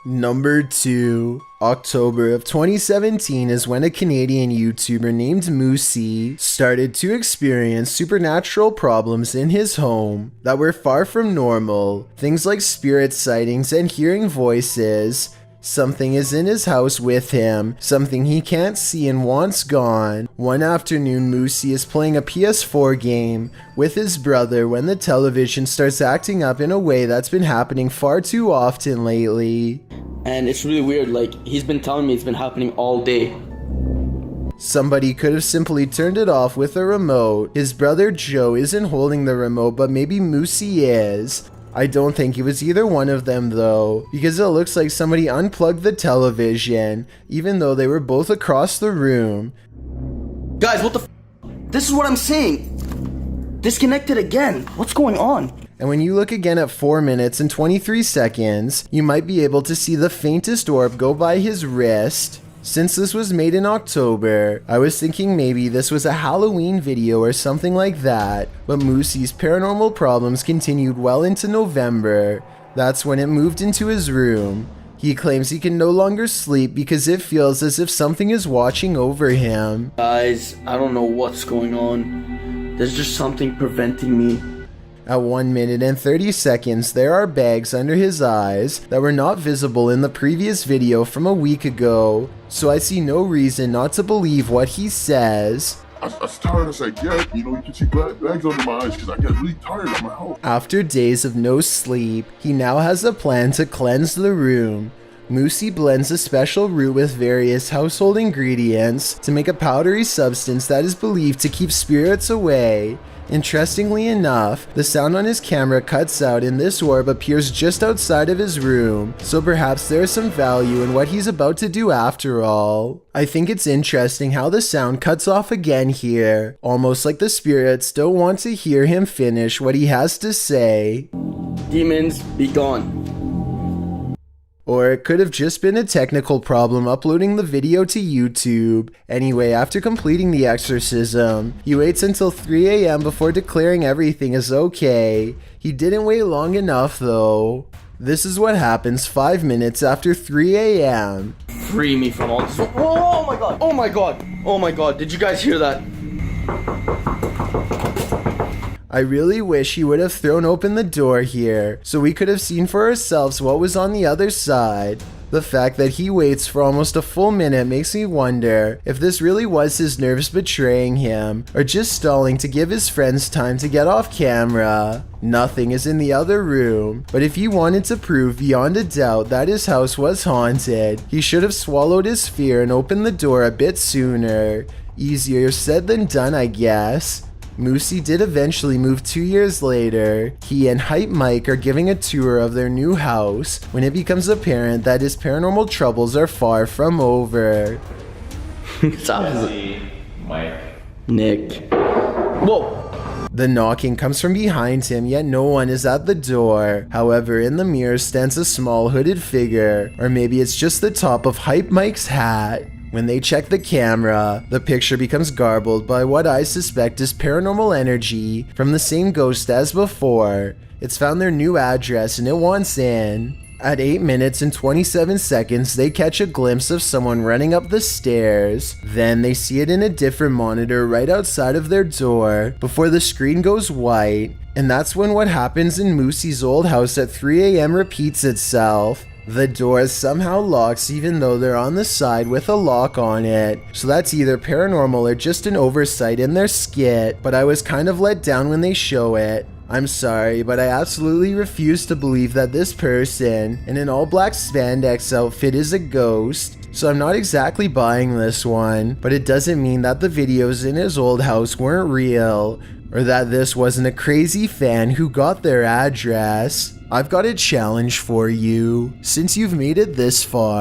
Number 2. October of 2017 is when a Canadian YouTuber named Moossi started to experience supernatural problems in his home that were far from normal. Things like spirit sightings and hearing voices. Something is in his house with him, something he can't see and wants gone. One afternoon, Moossi is playing a PS4 game with his brother when the television starts acting up in a way that's been happening far too often lately. And it's really weird, like, he's been telling me it's been happening all day. Somebody could have simply turned it off with a remote. His brother Joe isn't holding the remote, but maybe Moossi is. I don't think it was either one of them though, because it looks like somebody unplugged the television, even though they were both across the room. Guys, what the f? This is what I'm saying. Disconnected again. What's going on? And when you look again at 4 minutes and 23 seconds, you might be able to see the faintest orb go by his wrist. Since this was made in October, I was thinking maybe this was a Halloween video or something like that, but Moossi's paranormal problems continued well into November. That's when it moved into his room. He claims he can no longer sleep because it feels as if something is watching over him. Guys, I don't know what's going on. There's just something preventing me. At 1 minute and 30 seconds, there are bags under his eyes that were not visible in the previous video from a week ago, so I see no reason not to believe what he says. As tired as I get, you can see bags under my eyes because I get really tired at my house. After days of no sleep, he now has a plan to cleanse the room. Moossi blends a special root with various household ingredients to make a powdery substance that is believed to keep spirits away. Interestingly enough, the sound on his camera cuts out and this orb appears just outside of his room, so perhaps there is some value in what he's about to do after all. I think it's interesting how the sound cuts off again here, almost like the spirits don't want to hear him finish what he has to say. Demons, be gone. Or it could have just been a technical problem uploading the video to YouTube. Anyway, after completing the exorcism, he waits until 3 AM before declaring everything is okay. He didn't wait long enough though. This is what happens 5 minutes after 3 AM. Free me from all this. Oh my god! Oh my god! Oh my god! Did you guys hear that? I really wish he would have thrown open the door here, so we could have seen for ourselves what was on the other side. The fact that he waits for almost a full minute makes me wonder if this really was his nerves betraying him, or just stalling to give his friends time to get off camera. Nothing is in the other room, but if he wanted to prove beyond a doubt that his house was haunted, he should have swallowed his fear and opened the door a bit sooner. Easier said than done, I guess. Moossi did eventually move 2 years later. He and Hype Mike are giving a tour of their new house when it becomes apparent that his paranormal troubles are far from over. Jesse, Mike, Nick. Whoa! The knocking comes from behind him, yet no one is at the door. However, in the mirror stands a small hooded figure, or maybe it's just the top of Hype Mike's hat. When they check the camera, the picture becomes garbled by what I suspect is paranormal energy from the same ghost as before. It's found their new address and it wants in. At 8 minutes and 27 seconds, they catch a glimpse of someone running up the stairs. Then they see it in a different monitor right outside of their door before the screen goes white. And that's when what happens in Moossi's old house at 3 AM repeats itself. The door somehow locks even though they're on the side with a lock on it. So that's either paranormal or just an oversight in their skit, but I was kind of let down when they show it. I'm sorry, but I absolutely refuse to believe that this person in an all-black spandex outfit is a ghost. So I'm not exactly buying this one, but it doesn't mean that the videos in his old house weren't real, or that this wasn't a crazy fan who got their address. I've got a challenge for you. Since you've made it this far,